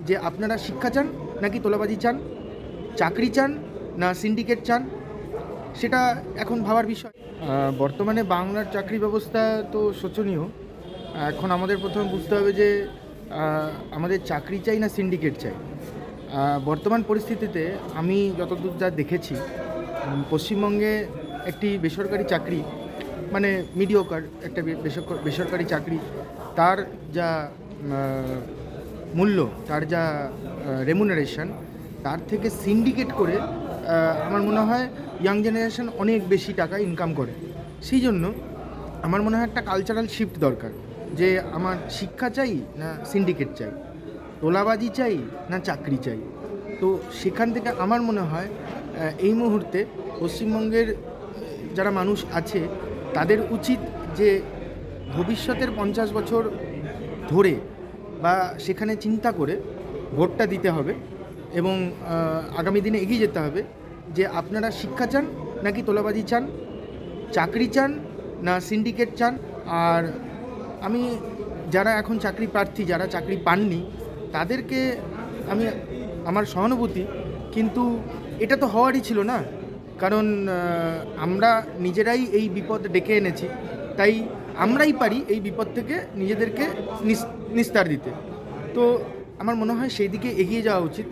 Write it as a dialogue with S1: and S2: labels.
S1: যে আপনারা শিক্ষা চান নাকি তোলাবাজি চান, চাকরি চান না সিন্ডিকেট চান, সেটা এখন ভাবার বিষয়। বর্তমানে বাংলার চাকরি ব্যবস্থা তো শোচনীয়। এখন আমাদের প্রথমে বুঝতে হবে যে আমাদের চাকরি চাই না সিন্ডিকেট চাই। বর্তমান পরিস্থিতিতে আমি যতদূর যা দেখেছি, পশ্চিমবঙ্গে একটি বেসরকারি চাকরি মানে মিডিওকার একটা বেসরকারি চাকরি, তার যা মূল্য, তার যা রেমুনারেশন, তার থেকে সিন্ডিকেট করে আমার মনে হয় ইয়াং জেনারেশন অনেক বেশি টাকা ইনকাম করে। সেই জন্য আমার মনে হয় একটা কালচারাল শিফট দরকার, যে আমার শিক্ষা চাই না সিন্ডিকেট চাই, তোলাবাজি চাই না চাকরি চাই। তো সেখান থেকে আমার মনে হয় এই মুহূর্তে পশ্চিমবঙ্গের যারা মানুষ আছে তাদের উচিত যে ভবিষ্যতের 50 বছর ধরে বা সেখানে চিন্তা করে ভোটটা দিতে হবে এবং আগামী দিনে এগিয়ে যেতে হবে, যে আপনারা শিক্ষা চান নাকি তোলাবাজি চান, চাকরি চান না সিন্ডিকেট চান। আর আমি যারা এখন চাকরি প্রার্থী, যারা চাকরি পাননি, তাদেরকে আমি আমার সহানুভূতি, কিন্তু এটা তো হওয়ারই ছিল না। কারণ আমরা নিজেরাই এই বিপদ ডেকে এনেছি, তাই আমরাই পারি এই বিপদ থেকে নিজেদেরকে নিস্তার দিতে। তো আমার মনে হয় সেই দিকে এগিয়ে যাওয়া উচিত।